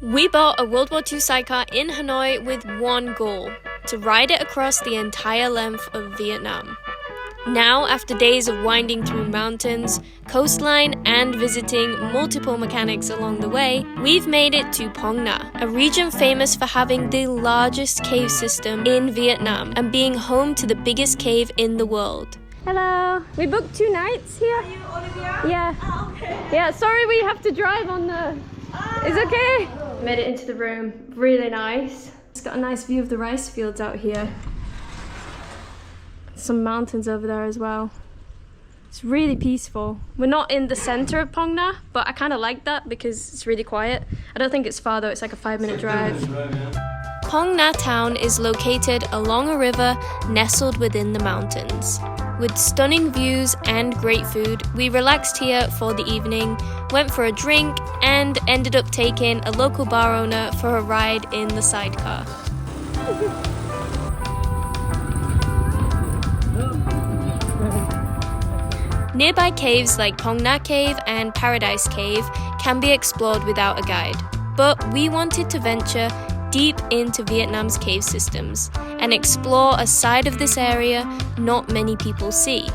We bought a World War II sidecar in Hanoi with one goal: to ride it across the entire length of Vietnam. Now, after days of winding through mountains, coastline, and visiting multiple mechanics along the way, we've made it to Phong Nha, a region famous for having the largest cave system in Vietnam and being home to the biggest cave in the world. Hello! We booked 2 nights here. Are you Olivia? Yeah. Oh, okay. Yeah, sorry we have to drive on the... It's okay! Made it into the room. Really nice. It's got a nice view of the rice fields out here. Some mountains over there as well. It's really peaceful. We're not in the center of Phong Nha, but I kind of like that because it's really quiet. I don't think it's far though, it's like a 5-minute drive. Phong Nha town is located along a river nestled within the mountains. With stunning views and great food, we relaxed here for the evening, went for a drink, and ended up taking a local bar owner for a ride in the sidecar. Nearby caves like Phong Nha Cave and Paradise Cave can be explored without a guide, but we wanted to venture deep into Vietnam's cave systems and explore a side of this area not many people see.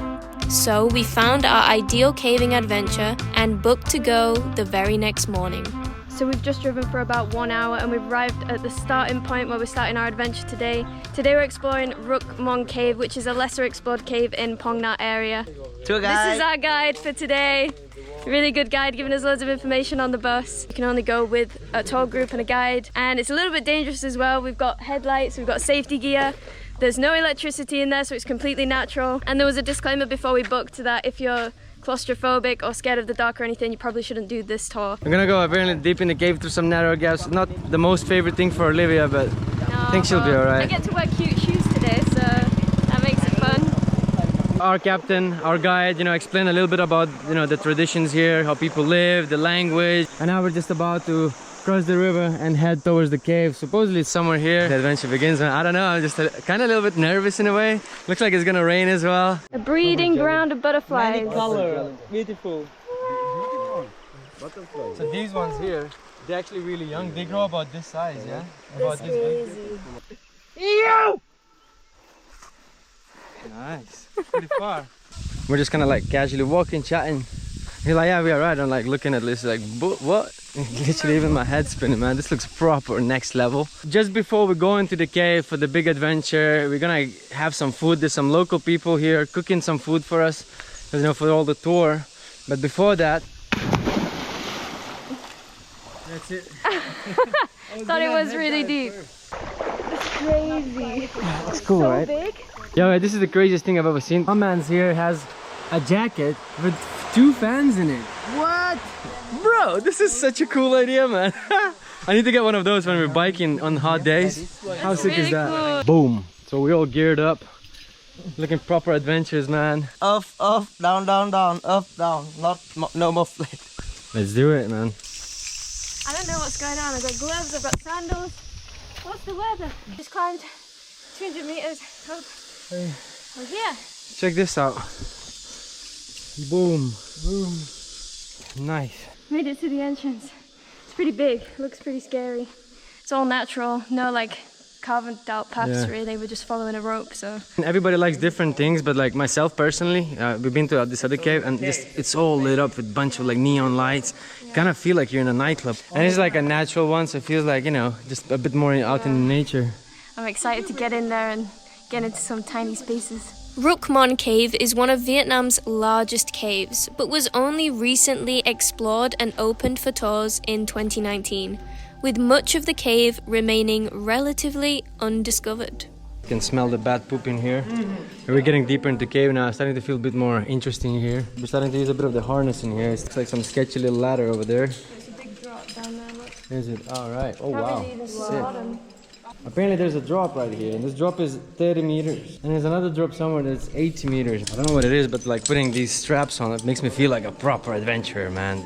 So we found our ideal caving adventure and booked to go the very next morning. So we've just driven for about 1 hour and we've arrived at the starting point where we're starting our adventure today. Today we're exploring Rook Cave, which is a lesser explored cave in Phong Nha area. Tour guide. This is our guide for today. Really good guide, giving us loads of information on the bus. You can only go with a tour group and a guide, and it's a little bit dangerous as well. We've got headlights, we've got safety gear. There's no electricity in there, so it's completely natural. And there was a disclaimer before we booked that if you're claustrophobic or scared of the dark or anything, you probably shouldn't do this tour. I'm gonna go apparently deep in the cave through some narrow gaps. Not the most favorite thing for Olivia, but I think she'll be alright. I get to wear cute shoes today, so that makes it fun. Our captain, our guide, explained a little bit about, the traditions here, how people live, the language. And now we're just about to cross the river and head towards the cave. Supposedly it's somewhere here the adventure begins. I don't know, I'm just kind of a little bit nervous in a way. Looks like it's gonna rain as well. A breeding ground of butterflies. Many colors, beautiful. So these ones here, they're actually really young. They grow about this size, yeah? About this big. Ew! Nice, pretty far. We're just kind of like casually walking, chatting. He's like, yeah, we're alright. I'm like looking at this, like, what? Literally, even my head's spinning, man. This looks proper next level. Just before we go into the cave for the big adventure, we're gonna have some food. There's some local people here cooking some food for us, for all the tour. But before that, that's it. Thought it was really deep. It's crazy. It's cool, so right? Big. Yeah, this is the craziest thing I've ever seen. My man's here has a jacket with 2 fans in it. What? Bro, this is such a cool idea, man. I need to get one of those when we're biking on hot days. How sick is that? Cool. Boom. So we're all geared up. Looking proper adventures, man. Up, down, down, down, up, down. No more flat. Let's do it, man. I don't know what's going on. I've got gloves, I've got sandals. What's the weather? Just climbed 200 meters up. We're here. Check this out. Boom. Boom. Nice. Made it to the entrance. It's pretty big. Looks pretty scary. It's all natural. No like carved out paths really. We're just following a rope, so. Everybody likes different things, but like myself personally, we've been to this other cave and it's all lit up with a bunch of like neon lights. You kind of feel like you're in a nightclub. And it's like a natural one, so it feels like, just a bit more out in nature. I'm excited to get in there and get into some tiny spaces. Rook Cave is one of Vietnam's largest caves, but was only recently explored and opened for tours in 2019, with much of the cave remaining relatively undiscovered. You can smell the bad poop in here. We're getting deeper into the cave now, starting to feel a bit more interesting here. We're starting to use a bit of the harness in here. It's like some sketchy little ladder over there. There's a big drop down there, look. Is it? Alright. Oh Can't wow. really even see the Sick. bottom. Apparently there's a drop right here, and this drop is 30 meters. And there's another drop somewhere that's 80 meters. I don't know what it is, but like putting these straps on it makes me feel like a proper adventurer, man.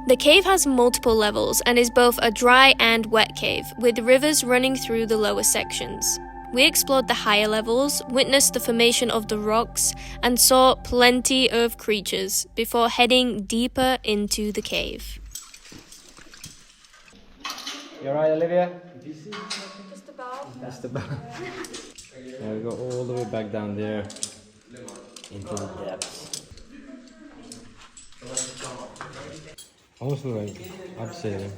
The cave has multiple levels and is both a dry and wet cave, with rivers running through the lower sections. We explored the higher levels, witnessed the formation of the rocks, and saw plenty of creatures before heading deeper into the cave. You alright, Olivia? Just about. Just about. Yeah, we go all the way back down there into the depths. Almost like abseiling.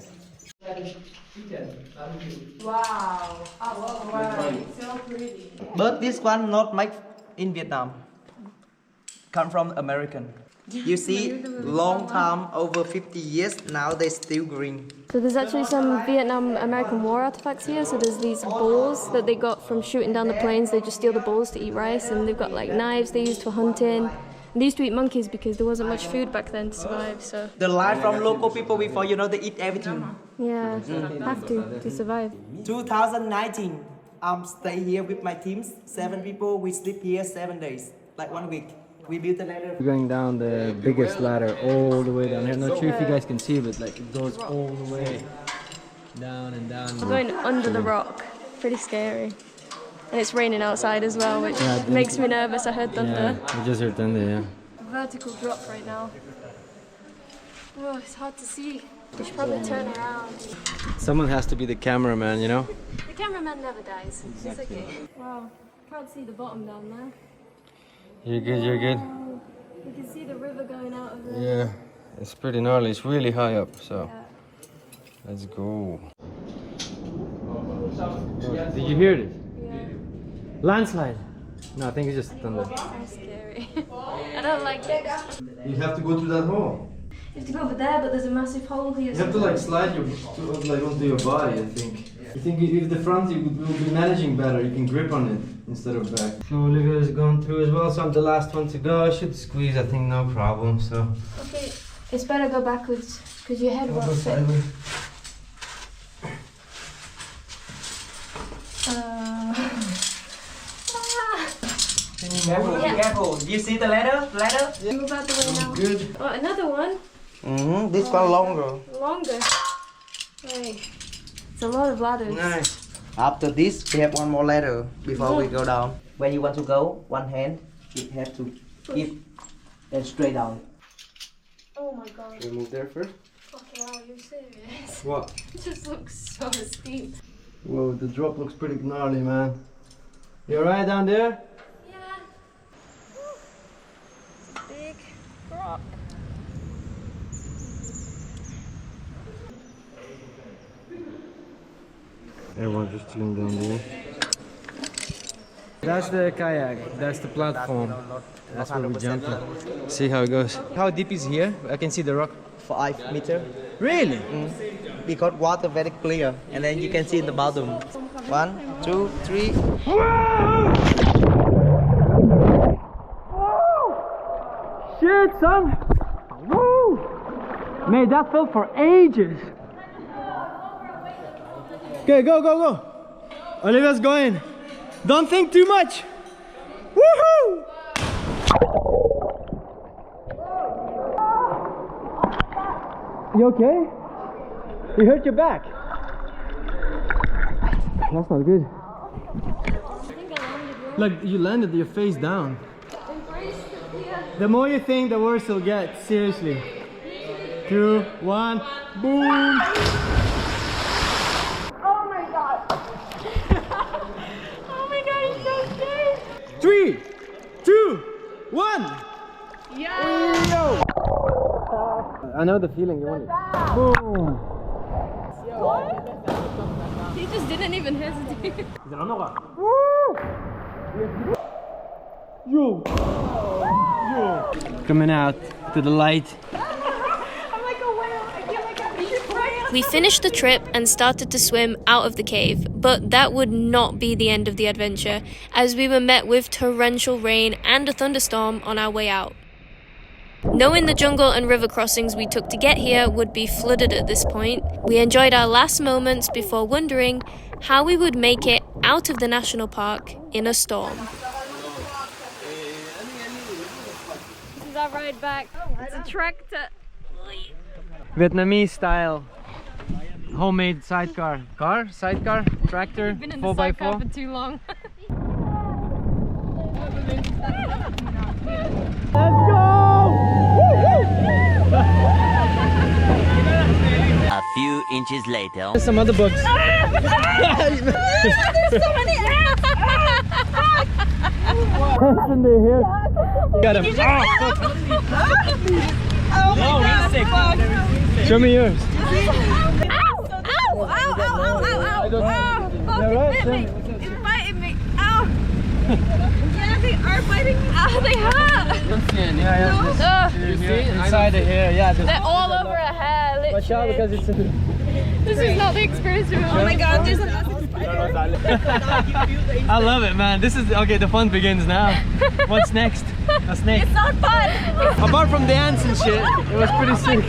Wow. Oh, wow. So pretty. But this one not made in Vietnam. Come from American. You see, long time, over 50 years, now they still green. So there's actually some Vietnam-American war artifacts here. So there's these bowls that they got from shooting down the plains. They just steal the bowls to eat rice, and they've got like knives they used for hunting. And they used to eat monkeys because there wasn't much food back then to survive. So The life from local people before, you know, they eat everything. yeah, have to survive. 2019, stay here with my teams, 7 people. We sleep here 7 days, like 1 week. We built a ladder. We're going down the biggest ladder all the way down here. I'm not sure if you guys can see, but like it goes all the way down and down. We're going under the rock. Pretty scary. And it's raining outside as well, which Yeah, makes me nervous. I heard thunder. Yeah, we just heard thunder, yeah. Vertical drop right now. Oh, it's hard to see. We should probably turn around. Someone has to be the cameraman, you know? The cameraman never dies. It's okay. Wow, can't see the bottom down there. You're good, you're good. Oh, you can see the river going out of there. Yeah, it's pretty gnarly. It's really high up, so Yeah. let's go. Oh, did you hear it? Yeah. Landslide. No, I think it's just thunder. So scary. I don't like it. You have to go through that hole. You have to go over there, but there's a massive hole here. You have to like slide your like onto your body, I think. I think if the front you will be managing better, you can grip on it instead of back. So Olivia's gone through as well, so I'm the last one to go. I should squeeze, I think, no problem. So Okay, it's better go backwards because your head I'll go won't fit. sideways. Careful, Yeah. careful. Do you see the ladder? Move out the way now. Good. Oh, another one. This one longer. Longer. Right. It's a lot of ladders. Nice. After this, we have one more ladder before we go down. When you want to go, one hand, you have to keep and straight down. Oh my god. Can we move there first? Fucking hell, you're serious? What? It just looks so steep. Whoa, the drop looks pretty gnarly, man. You alright down there? Yeah. Big rock. Everyone's just chilling down there. That's the kayak, that's the platform. That's where we jump in. See how it goes. How deep is here? I can see the rock. 5 meters. Really? Because water very clear, and then you can see in the bottom. 1, 2, 3. Shit, son! Woo! Mate, that felt for ages. Okay, go, go, go. Olivia's going. Don't think too much. Woohoo! You okay? You hurt your back. That's not good. Like you landed your face down. The more you think, the worse it'll get. Seriously. 2, 1, boom! Oh my god! Oh my god, it's so scary! 3, 2, 1! Yeah! Yo! I know the feeling you want it. Boom! What? He just didn't even hesitate. Woo! Yo! Yo! Coming out to the light. I'm like a whale. I feel like I'm being whale. We finished the trip and started to swim out of the cave, but that would not be the end of the adventure, as we were met with torrential rain and a thunderstorm on our way out. Knowing the jungle and river crossings we took to get here would be flooded at this point, we enjoyed our last moments before wondering how we would make it out of the national park in a storm. This is our ride back. It's a tractor. Vietnamese style homemade sidecar. Sidecar? Tractor? Been in the 4x4? sidecar for too long. Let's go! A few inches later. There's some other bugs. There's so many ants! Ants in there here. Got him. Oh my god! Show me yours. Ow! Ow! Ow! Ow! Ow! Ow! It's biting me! Ow! Yeah, they are biting me! Ow, they hurt! You see? Inside the hair, yeah. They're all over her hair, literally. Watch out because it's... This is not the experience we were Oh my god, there's a massive spider! I love it, man. This is... Okay, the fun begins now. What's next? What's next? It's not fun! Apart from the ants and shit, it was pretty sick.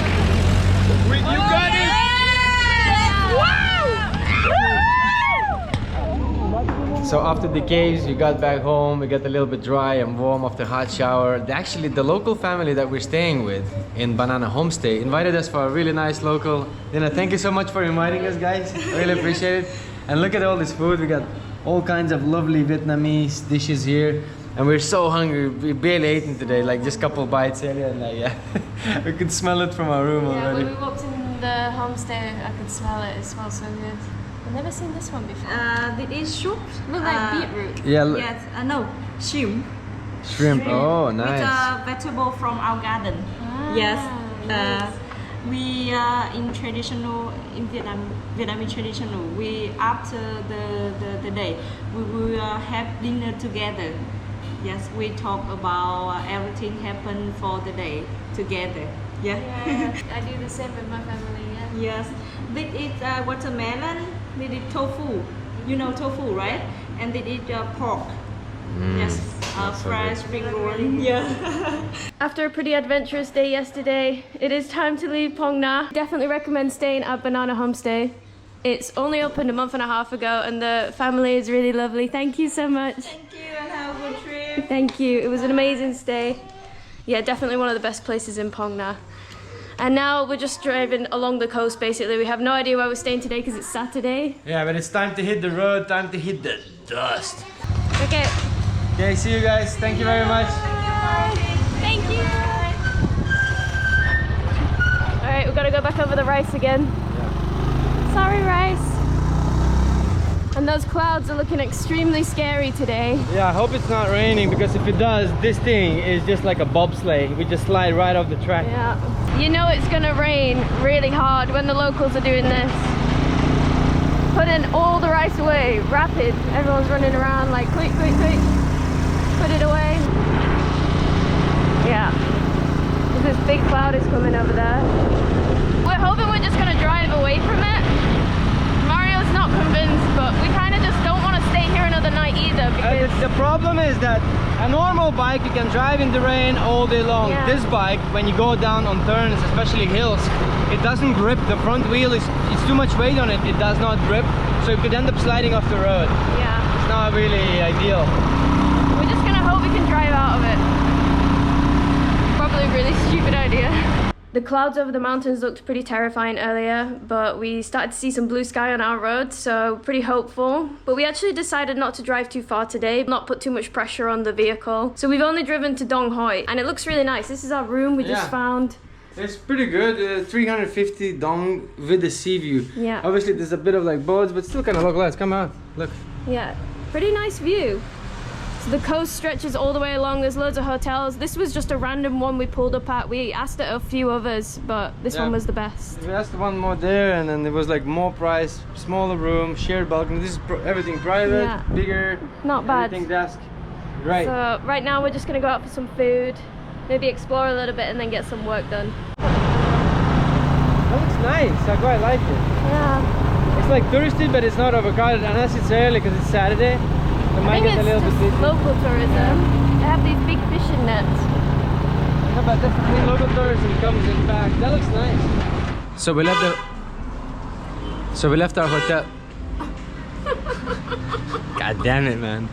You got it! So after the caves, we got back home, we got a little bit dry and warm after hot shower. Actually, the local family that we're staying with in Banana Homestay invited us for a really nice local dinner. Thank you so much for inviting us, guys. I really appreciate it. And look at all this food. We got all kinds of lovely Vietnamese dishes here. And we're so hungry. We barely ate today, like just a couple bites earlier. And like, yeah, we could smell it from our room Yeah, already. when we walked in the homestay, I could smell it. It smells so good. I've never seen this one before. It is soup. Look like beetroot. Yeah, Yes, no, shrimp. shrimp. Oh, nice. With a vegetable from our garden. Yes. We in traditional in Vietnamese traditional. We after the day we will have dinner together. Yes, we talk about everything happened for the day together. Yeah. I do the same with my family. Yeah. Yes. They eat watermelon. They eat tofu. You know tofu, right? And they eat pork. Yes. Fried spring roll. Yeah. After a pretty adventurous day yesterday, it is time to leave Phong Nha. Definitely recommend staying at Banana Homestay. It's only opened a month and a half ago and the family is really lovely. Thank you so much. Thank you and have a good trip. Thank you. It was an amazing stay. Yeah, definitely one of the best places in Phong Nha. And now we're just driving along the coast basically. We have no idea where we're staying today because it's Saturday. Yeah, but it's time to hit the road, time to hit the dust. Okay. Okay, see you guys. Thank you very much. Thank you. Alright, we've got to go back over the rice again. Yeah. Sorry, rice. And those clouds are looking extremely scary today. Yeah, I hope it's not raining because if it does, this thing is just like a bobsleigh. We just slide right off the track. Yeah. You know it's gonna rain really hard when the locals are doing this. Putting all the rice away, rapid. Everyone's running around like quick, quick, quick. Put it away. Yeah. This big cloud is coming over there. We're hoping we're just gonna drive away from it. Mario's not convinced, but we kind of just don't want to stay here another night either because The problem is that a normal bike you can drive in the rain all day long. Yeah. This bike, when you go down on turns, especially hills, it doesn't grip. The front wheel is it's too much weight on it. It does not grip, so you could end up sliding off the road. yeah, It's not really ideal. we're just gonna hope we can drive out of it. Probably a really stupid idea. The clouds over the mountains looked pretty terrifying earlier, but we started to see some blue sky on our road, so pretty hopeful. But we actually decided not to drive too far today, not put too much pressure on the vehicle. So we've only driven to Dong Hoi, and it looks really nice. This is our room we just found. It's pretty good. 350 dong with the sea view. Yeah. Obviously, there's a bit of like boats, but still kind of look. Let's come out. Look. Yeah, pretty nice view. So the coast stretches all the way along. There's loads of hotels. This was just a random one we pulled up at. We asked at a few others, but this one was the best. We asked one more there, and then there was like more price, smaller room, shared balcony. This is everything private, Yeah. bigger. Not bad. Everything desk. Right. So right now we're just gonna go out for some food, maybe explore a little bit, and then get some work done. That looks nice. I quite like it. Yeah. It's like touristy, but it's not overcrowded unless it's early because it's Saturday. It I might think get a it's little bit just busy. local tourism. They have these big fishing nets. Yeah, but definitely local tourism comes in back. That looks nice. So we left our hotel. God damn it, man.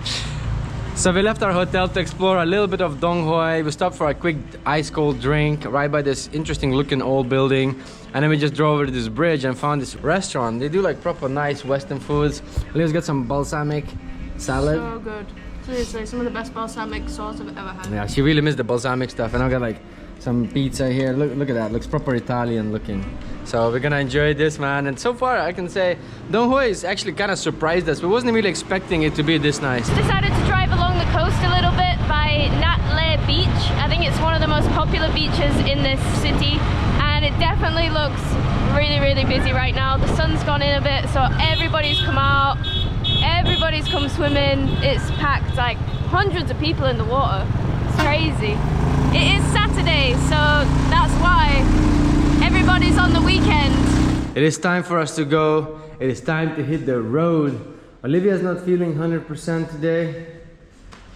So we left our hotel to explore a little bit of Dong Hoi. We stopped for a quick ice cold drink right by this interesting looking old building. And then we just drove over to this bridge and found this restaurant. They do like proper nice Western foods. Leo's got some balsamic salad. So good. Seriously, some of the best balsamic sauce I've ever had. Yeah, she really missed the balsamic stuff, and I got like some pizza here. Look at that, looks proper Italian looking. So we're gonna enjoy this, man. And so far I can say Dong Hoi is actually kind of surprised us. We wasn't really expecting it to be this nice. Decided to drive along the coast a little bit by Nat Le Beach. I think it's one of the most popular beaches in this city, and it definitely looks really busy right now. The sun's gone in a bit, so everybody's come out, everybody's come swimming. It's packed, like hundreds of people in the water. It's crazy. It is Saturday, so that's why everybody's on the weekend. It is time for us to go. It is time to hit the road. Olivia's not feeling 100% today,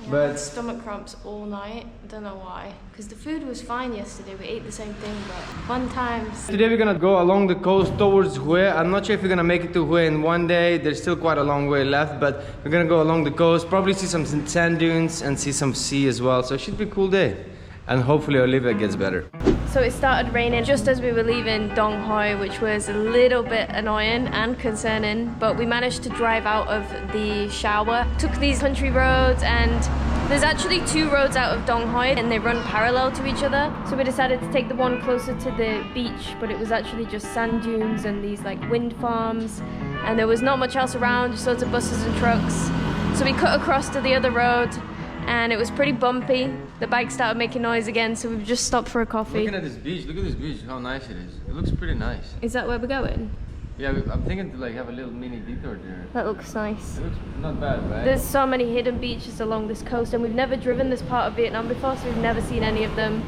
but stomach cramps all night. Don't know why, because the food was fine yesterday. We ate the same thing, but fun times. today we're gonna go along the coast towards Hue. I'm not sure if we're gonna make it to Hue in one day. There's still quite a long way left, but we're gonna go along the coast, probably see some sand dunes and see some sea as well. So it should be a cool day, and hopefully Olivia gets better. So it started raining just as we were leaving Dong Hoi, which was a little bit annoying and concerning, but we managed to drive out of the shower. Took these country roads, and there's actually 2 roads out of Dong Hoi and they run parallel to each other. So we decided to take the one closer to the beach, but it was actually just sand dunes and these like wind farms, and there was not much else around, just loads of buses and trucks. So we cut across to the other road, and it was pretty bumpy. The bike started making noise again, so we've just stopped for a coffee. Looking at this beach, look at this beach, how nice it is. It looks pretty nice. Is that where we're going? Yeah, I'm thinking to like have a little mini detour there. That looks nice. It looks not bad, right? There's so many hidden beaches along this coast, and we've never driven this part of Vietnam before, so we've never seen any of them.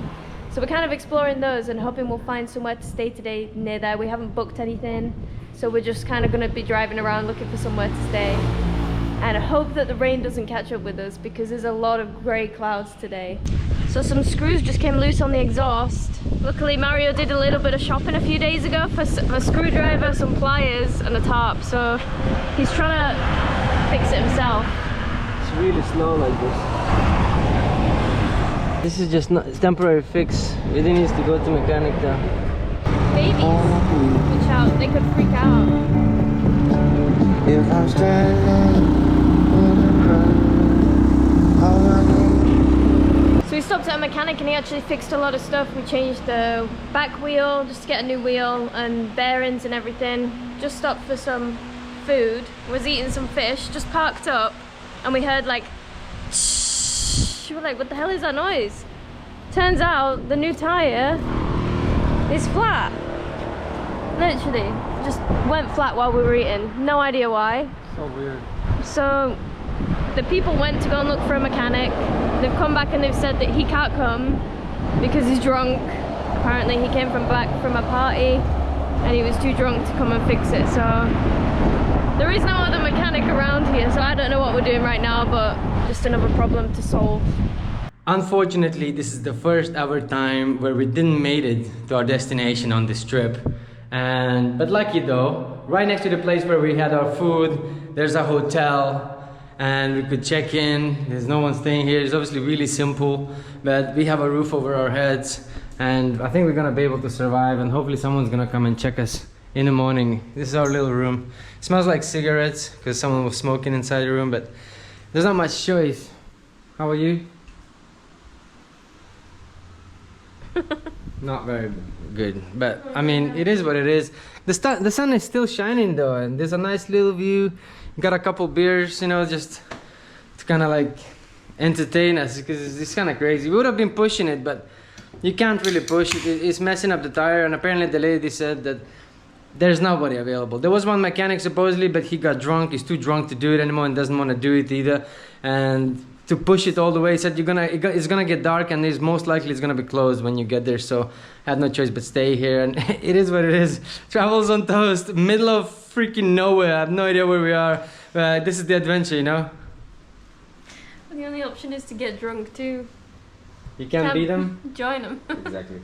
So we're kind of exploring those and hoping we'll find somewhere to stay today near there. We haven't booked anything, so we're just kind of going to be driving around looking for somewhere to stay. And I hope that the rain doesn't catch up with us, because there's a lot of grey clouds today. So some screws just came loose on the exhaust. Luckily Mario did a little bit of shopping a few days ago for a screwdriver, some pliers and a tarp, so he's trying to fix it himself. It's really slow like this. This is just not, it's temporary fix. We didn't need to go to mechanic though. Babies, watch out, they could freak out. If I'm standing So we stopped at a mechanic and he actually fixed a lot of stuff. We changed the back wheel just to get a new wheel and bearings and everything. Just stopped for some food, was eating some fish, just parked up, and we heard like shh. We were like, what the hell is that noise? Turns out the new tire is flat. Literally, just went flat while we were eating. No idea why. So weird. So the people went to go and look for a mechanic. They've come back and they've said that he can't come because he's drunk. Apparently he came back from a party and he was too drunk to come and fix it. So there is no other mechanic around here, so I don't know what we're doing right now, but just another problem to solve. Unfortunately, this is the first ever time where we didn't make it to our destination on this trip. But lucky though, right next to the place where we had our food, there's a hotel, and we could check in. There's no one staying here. It's obviously really simple, but we have a roof over our heads, and I think we're gonna be able to survive, and hopefully someone's gonna come and check us in the morning. This is our little room. It smells like cigarettes because someone was smoking inside the room, but there's not much choice. How are you? Not very good, but I mean, it is what it is. The sun is still shining though, and there's a nice little view. Got a couple beers, you know, just to kind of like entertain us, because it's kind of crazy. We would have been pushing it, but you can't really push it. It's messing up the tire, and apparently the lady said that there's nobody available. There was one mechanic supposedly, but he got drunk. He's too drunk to do it anymore and doesn't want to do it either. And to push it all the way, he said it's gonna get dark, and it's most likely it's gonna be closed when you get there. So I had no choice but stay here, and it is what it is. Travels on toast, middle of freaking nowhere. I have no idea where we are. This is the adventure, you know. The only option is to get drunk too. You can't beat them. Join them. Exactly.